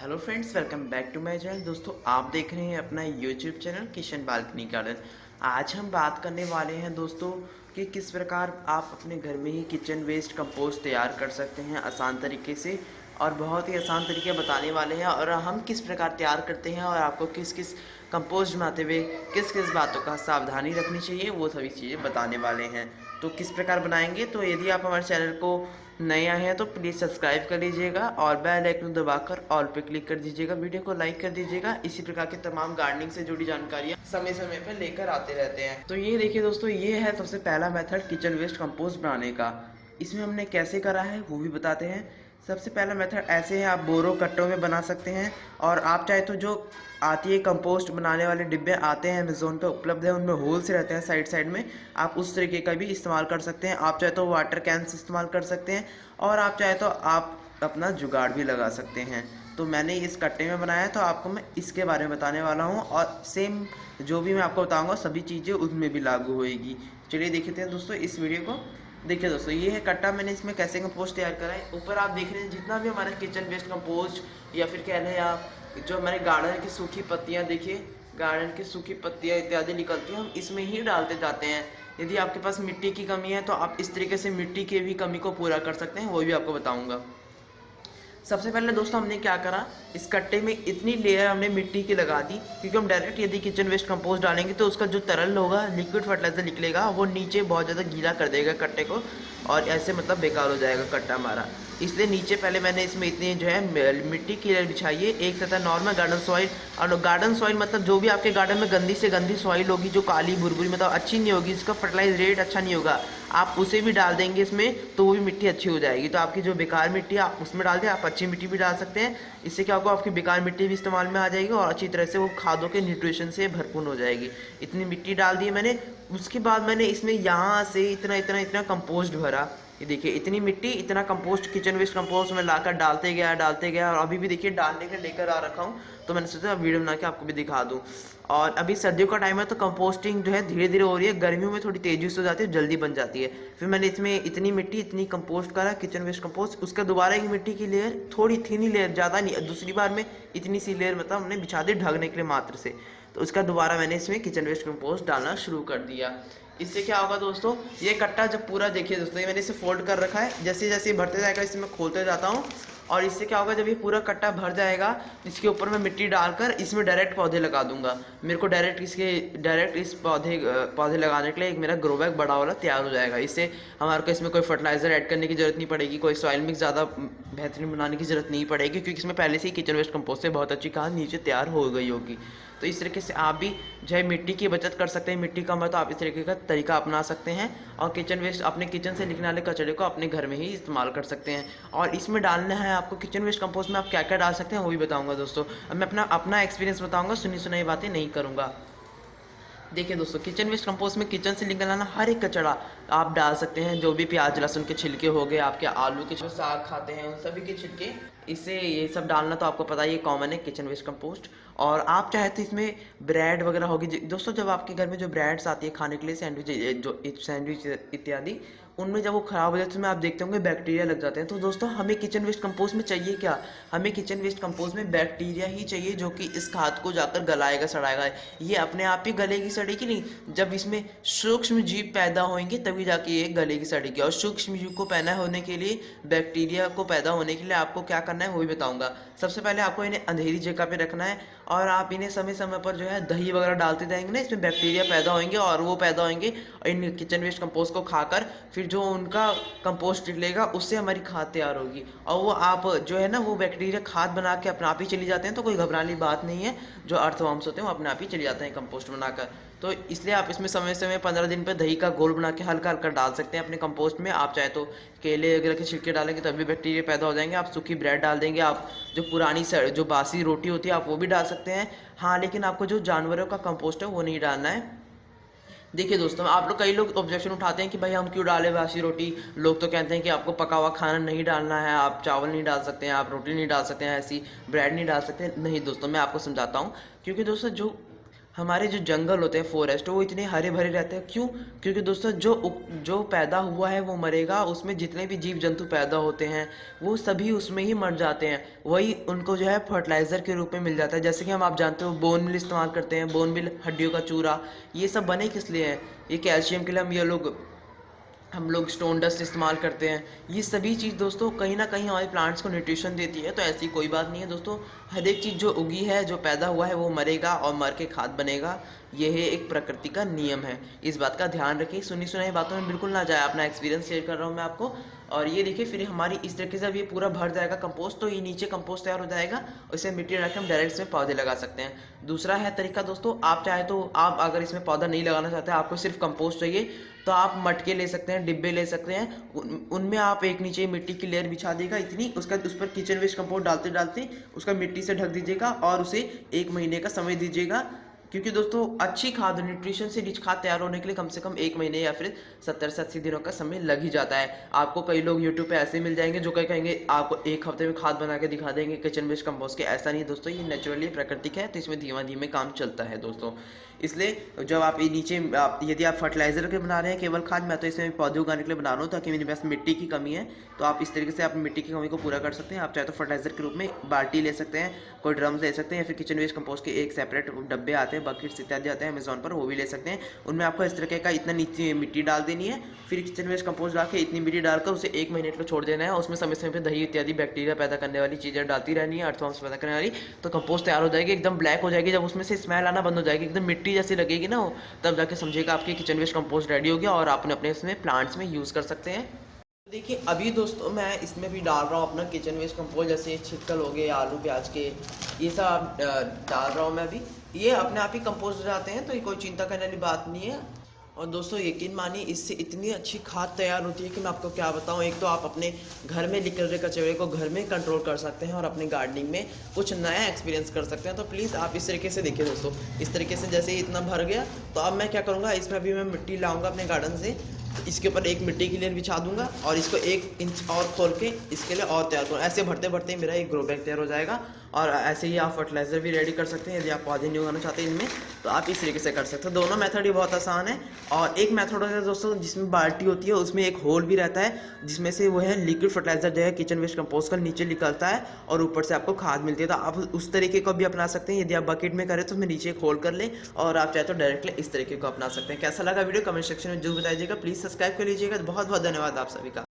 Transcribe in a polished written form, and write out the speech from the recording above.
Hello friends, welcome back to my channel. दोस्तों, आप देख रहे हैं अपना YouTube channel kitchen balcony garden. आज हम बात करने वाले हैं दोस्तों कि किस प्रकार आप अपने घर में ही किचन वेस्ट कंपोस्ट तैयार कर सकते हैं आसान तरीके से, और बहुत ही आसान तरीके बताने वाले हैं। और हम किस प्रकार तैयार करते हैं और आपको किस किस कंपोस्ट बनाते हुए किस किस बातों का सावधानी रखनी चाहिए, वो सभी चीज़ें बताने वाले हैं। तो किस प्रकार बनाएंगे, तो यदि आप हमारे चैनल को नए आए हैं तो प्लीज़ सब्सक्राइब कर लीजिएगा और बेल आइकन दबाकर ऑल पे क्लिक कर दीजिएगा। वीडियो को लाइक कर दीजिएगा। इसी प्रकार के तमाम गार्डनिंग से जुड़ी जानकारियाँ समय समय पर लेकर आते रहते हैं। तो ये देखिए दोस्तों, ये है सबसे पहला मेथड किचन वेस्ट कंपोस्ट बनाने का। इसमें हमने कैसे करा है वो भी बताते हैं। सबसे पहला मेथड ऐसे है, आप बोरो कट्टों में बना सकते हैं, और आप चाहे तो जो आती है कंपोस्ट बनाने वाले डिब्बे आते हैं अमेज़ोन पे उपलब्ध है, उनमें होल्स रहते हैं साइड साइड में, आप उस तरीके का भी इस्तेमाल कर सकते हैं। आप चाहे तो वाटर कैंस इस्तेमाल कर सकते हैं, और आप चाहे तो आप अपना जुगाड़ भी लगा सकते हैं। तो मैंने इस कट्टे में बनाया है, तो आपको मैं इसके बारे में बताने वाला हूँ, और सेम जो भी मैं आपको बताऊँगा सभी चीज़ें उसमें भी लागू होएगी। चलिए देखते हैं दोस्तों इस वीडियो को। देखिए दोस्तों, ये है कट्टा। मैंने इसमें कैसे कंपोस्ट तैयार करा है। ऊपर आप देख रहे हैं जितना भी हमारा किचन वेस्ट कंपोस्ट, या फिर कह लें आप जो हमारे गार्डन की सूखी पत्तियां, देखिए गार्डन की सूखी पत्तियां इत्यादि निकलती हैं, हम इसमें ही डालते जाते हैं। यदि आपके पास मिट्टी की कमी है तो आप इस तरीके से मिट्टी की भी कमी को पूरा कर सकते हैं, वो भी आपको बताऊँगा। सबसे पहले दोस्तों हमने क्या करा, इस कट्टे में इतनी लेयर हमने मिट्टी की लगा दी, क्योंकि हम डायरेक्ट यदि किचन वेस्ट कंपोस्ट डालेंगे तो उसका जो तरल होगा, लिक्विड फर्टिलाइजर निकलेगा, वो नीचे बहुत ज़्यादा गीला कर देगा कट्टे को, और ऐसे मतलब बेकार हो जाएगा कट्टा हमारा। इसलिए नीचे पहले मैंने इसमें इतनी जो है मिट्टी की लेयर बिछाई है। एक सतह नॉर्मल गार्डन सॉइल, और गार्डन सॉइल मतलब जो भी आपके गार्डन में गंदी से गंदी सॉइल होगी, जो काली भुरभुरी मतलब अच्छी नहीं होगी, इसका फर्टिलाइज रेट अच्छा नहीं होगा, आप उसे भी डाल देंगे इसमें तो वो भी मिट्टी अच्छी हो जाएगी। तो आपकी जो बेकार मिट्टी आप उसमें डाल दें, आप अच्छी मिट्टी भी डाल सकते हैं। इससे क्या होगा, आपकी बेकार मिट्टी भी इस्तेमाल में आ जाएगी और अच्छी तरह से वो खादों के न्यूट्रिशन से भरपूर हो जाएगी। इतनी मिट्टी डाल दी मैंने। उसके बाद मैंने इसमें यहाँ से इतना इतना इतना कंपोस्ट भरा। ये देखिए इतनी मिट्टी, इतना कंपोस्ट, किचन वेस्ट कंपोस्ट में लाकर डालते गया, और अभी भी देखिए डालने के लेकर आ रखा हूँ। तो मैंने सोचा वीडियो बना के आपको भी दिखा दूँ। और अभी सर्दियों का टाइम है तो कंपोस्टिंग जो है धीरे धीरे हो रही है, गर्मियों में थोड़ी तेजी से हो जाती है, जल्दी बन जाती है। फिर मैंने इसमें इतनी मिट्टी, इतनी कंपोस्ट करा किचन वेस्ट कंपोस्ट, उसका दोबारा एक मिट्टी की लेयर, थोड़ी थीनी लेयर, ज़्यादा नहीं, दूसरी बार में इतनी सी लेयर मतलब हमने बिछा दी ढकने के लिए मात्र से। तो उसका दोबारा मैंने इसमें किचन वेस्ट कंपोस्ट डालना शुरू कर दिया। इससे क्या होगा दोस्तों, ये कट्टा जब पूरा, देखिए दोस्तों ये मैंने इसे फोल्ड कर रखा है, जैसे जैसे भरते जाएगा इसे मैं खोलते जाता हूँ। और इससे क्या होगा, जब ये पूरा कट्टा भर जाएगा, इसके ऊपर मैं मिट्टी डालकर इसमें डायरेक्ट पौधे लगा दूंगा। मेरे को डायरेक्ट इस पौधे लगाने के लिए एक मेरा ग्रो बैग बड़ा वाला तैयार हो जाएगा। इससे हमारे को इसमें कोई फर्टिलाइजर ऐड करने की जरूरत नहीं पड़ेगी, कोई सॉइल मिक्स ज़्यादा बेहतरीन बनाने की जरूरत नहीं पड़ेगी, क्योंकि इसमें पहले से ही किचन वेस्ट कंपोस्ट से बहुत अच्छी खाद नीचे तैयार हो गई होगी। तो इस तरीके से आप भी जो है मिट्टी की बचत कर सकते हैं। मिट्टी कम है तो आप इस तरीके का तरीका अपना सकते हैं, और किचन वेस्ट, अपने किचन से निकलने वाले कचरे को अपने घर में ही इस्तेमाल कर सकते हैं। और इसमें डालना है आपको किचन वेस्ट कंपोस्ट में आप क्या क्या डाल सकते हैं वो भी बताऊंगा दोस्तों। अब मैं अपना एक्सपीरियंस बताऊंगा, सुनी सुनाई बातें नहीं करूँगा। देखिए दोस्तों, किचन वेस्ट कंपोस्ट में किचन से निकलने वाला हर एक कचरा आप डाल सकते हैं। जो भी प्याज लहसुन के छिलके हो गए, आपके आलू के जो साग खाते हैं उन सभी के छिलके, इससे ये सब डालना तो आपको पता ही है, कॉमन है किचन वेस्ट कंपोस्ट। और आप चाहे तो इसमें ब्रेड वगैरह होगी दोस्तों, जब आपके घर में जो ब्रेड्स आती है खाने के लिए, सैंडविच इत्यादि, उनमें जब वो ख़राब हो जाते हैं उसमें आप देखते होंगे बैक्टीरिया लग जाते हैं। तो दोस्तों हमें किचन वेस्ट कंपोस्ट में चाहिए क्या, हमें किचन वेस्ट कंपोस्ट में बैक्टीरिया ही चाहिए, जो कि इस खाद को जाकर गलाएगा सड़ाएगा। ये अपने आप ही गलेगी सड़ेगी नहीं, जब इसमें सूक्ष्म जीव पैदा होंगे तभी जाके ये गलेगी सड़ेगी। और सूक्ष्म जीव को पैदा होने के लिए, बैक्टीरिया को पैदा होने के लिए आपको क्या करना है वो भी बताऊंगा। सबसे पहले आपको इन्हें अंधेरी जगह पे रखना है, और आप इन्हें समय समय पर जो है दही वगैरह डालते जाएंगे ना, इसमें बैक्टीरिया पैदा होंगे, और वो पैदा होंगे और इन किचन वेस्ट कंपोस्ट को खाकर फिर जो उनका कंपोस्ट निकलेगा उससे हमारी खाद तैयार होगी। और वो आप जो है ना, वो बैक्टीरिया खाद बना के अपने आप ही चली जाते हैं, तो कोई घबराने की बात नहीं है। जो अर्थवर्म्स होते हैं वो अपने आप ही चले जाते हैं कंपोस्ट बनाकर। तो इसलिए आप इसमें समय समय 15 दिन पर दही का घोल बना के हल्का हल्का डाल सकते हैं अपने कंपोस्ट में। आप चाहे तो केले वगैरह के छिलके डालेंगे तभी बैक्टीरिया पैदा हो जाएंगे। आप सूखी ब्रेड डाल देंगे, आप जो पुरानी जो बासी रोटी होती है आप वो भी डाल सकते हैं। हाँ, लेकिन आपको जो जानवरों का कंपोस्ट है वो नहीं डालना है। देखिए दोस्तों, आप लोग, कई लोग ऑब्जेक्शन उठाते हैं कि भाई हम क्यों डालें बासी रोटी। लोग तो कहते हैं कि आपको पका हुआ खाना नहीं डालना है, आप चावल नहीं डाल सकते हैं, आप रोटी नहीं डाल सकते हैं, ऐसी ब्रेड नहीं डाल सकते हैं। नहीं दोस्तों, मैं आपको समझाता हूँ। क्योंकि दोस्तों जो हमारे जो जंगल होते हैं, फॉरेस्ट, वो इतने हरे भरे रहते हैं। क्यों? क्योंकि दोस्तों जो पैदा हुआ है वो मरेगा, उसमें जितने भी जीव जंतु पैदा होते हैं वो सभी उसमें ही मर जाते हैं। वही उनको जो है फर्टिलाइज़र के रूप में मिल जाता है। जैसे कि हम, आप जानते हो, बोन मिल इस्तेमाल करते हैं। बोन मिल, हड्डियों का चूरा, ये सब बने किस लिए हैं? ये कैल्शियम के लिए हम लोग स्टोन डस्ट इस्तेमाल करते हैं। ये सभी चीज़ दोस्तों कहीं ना कहीं हमारे प्लांट्स को न्यूट्रिशन देती है। तो ऐसी कोई बात नहीं है दोस्तों, हर एक चीज़ जो उगी है, जो पैदा हुआ है, वो मरेगा और मर के खाद बनेगा। यह एक प्रकृति का नियम है, इस बात का ध्यान रखिए। सुनी सुनाई बातों में बिल्कुल ना जाए, अपना एक्सपीरियंस शेयर कर रहा हूँ मैं आपको। और ये देखिए, फिर हमारी इस तरीके से अब ये पूरा भर जाएगा कंपोस्ट, तो ये नीचे कंपोस्ट तैयार हो जाएगा और इसे मिट्टी रख के हम डायरेक्ट इसमें पौधे लगा सकते हैं। दूसरा है तरीका दोस्तों, आप चाहे तो, आप अगर इसमें पौधा नहीं लगाना चाहते, आपको सिर्फ कंपोस्ट चाहिए, तो आप मटके ले सकते हैं, डिब्बे ले सकते हैं। उनमें आप एक नीचे मिट्टी की लेयर बिछा देगा इतनी, उसका उस पर किचन वेस्ट कंपोस्ट डालते डालते उसका मिट्टी से ढक दीजिएगा और उसे 1 महीने का समय दीजिएगा। क्योंकि दोस्तों अच्छी खाद, न्यूट्रिशन से रिच खाद तैयार होने के लिए कम से कम 1 महीने या फिर 70 से 80 दिनों का समय लग ही जाता है। आपको कई लोग यूट्यूब पे ऐसे मिल जाएंगे जो कहेंगे आपको 1 हफ्ते में खाद बना के दिखा देंगे किचन वेस्ट कंपोस्ट के। ऐसा नहीं दोस्तों, ये नेचुरली प्राकृतिक है, तो इसमें धीमा धीमे काम चलता है दोस्तों। इसलिए जब आप ये नीचे, यदि आप फर्टिलाइजर के बना रहे हैं केवल खाद, मैं तो इसमें पौधे उगाने के लिए बना रहा हूँ ताकि मेरे पास मिट्टी की कमी है, तो आप इस तरीके से अपनी मिट्टी की कमी को पूरा कर सकते हैं। आप चाहे तो फर्टिलाइजर के रूप में बाल्टी ले सकते हैं, कोई ड्रम ले सकते हैं, या फिर किचन वेस्ट कंपोस्ट के एक सेपरेट डब्बे आते हैं, बकेट्स इत्यादि आते हैं अमेजोन पर, वो भी ले सकते हैं। उनमें आपको इस तरीके का इतना नीचे मिट्टी डाल देनी है, फिर किचन वेस्ट कंपोस्ट डाल के इतनी मिट्टी डालकर उसे 1 महीने तक छोड़ देना है। उसमें समय समय पर दही इत्यादि बैक्टीरिया पैदा करने वाली चीज़ें डालती रहनी है, अर्थवर्म्स पैदा करने वाली, तो कंपोस्ट तैयार हो जाएगी, एकदम ब्लैक हो जाएगी। जब उसमें से स्मेल आना बंद हो जाएगी, एकदम मिट्टी जैसी लगेगी ना, तब जाके समझिएगा आपकी किचन वेस्ट कंपोस्ट रेडी हो गया और आपने अपने इसमें प्लांट्स में यूज़ कर सकते हैं। देखिए अभी दोस्तों मैं इसमें भी डाल रहा हूँ अपना किचन वेस्ट कंपोस्ट, जैसे छिलकल हो गए आलू प्याज के, ये सब डाल रहा हूँ मैं अभी। ये अपने आप ही कंपोस्ट हो जाते हैं, तो ये कोई चिंता करने वाली बात नहीं है। और दोस्तों यकीन मानिए, इससे इतनी अच्छी खाद तैयार होती है कि मैं आपको क्या बताऊं। एक तो आप अपने घर में निकल रहे कचरे को घर में कंट्रोल कर सकते हैं और अपने गार्डनिंग में कुछ नया एक्सपीरियंस कर सकते हैं। तो प्लीज़ आप इस तरीके से देखिए दोस्तों, इस तरीके से जैसे इतना भर गया, तो अब मैं क्या करूँगा, इसमें अभी मैं मिट्टी लाऊंगा अपने गार्डन से, तो इसके ऊपर एक मिट्टी की लेयर बिछा दूंगा और इसको 1 इंच और खोल के इसके लिए और तैयार करूँ। ऐसे भरते भरते मेरा एक ग्रो बैग तैयार हो जाएगा। और ऐसे ही आप फर्टिलाइज़र भी रेडी कर सकते हैं, यदि आप पौधे नहीं उगाना चाहते इनमें, तो आप इस तरीके से कर सकते हैं। दोनों मेथड ही बहुत आसान है। और एक मेथड है दोस्तों जिसमें बाल्टी होती है, उसमें एक होल भी रहता है जिसमें से वो है लिक्विड फर्टिलाइज़र जो है किचन वेस्ट कंपोस्ट का नीचे निकलता है और ऊपर से आपको खाद मिलती है। तो आप उस तरीके को भी अपना सकते हैं। यदि आप बकेट में करें तो उसमें नीचे एक होल कर लें, और आप चाहे तो डायरेक्टली इस तरीके को अपना सकते हैं। कैसा लगा वीडियो कमेंट सेक्शन में जरूर बताइएगा। प्लीज़ सब्सक्राइब कर लीजिएगा। बहुत बहुत धन्यवाद आप सभी का।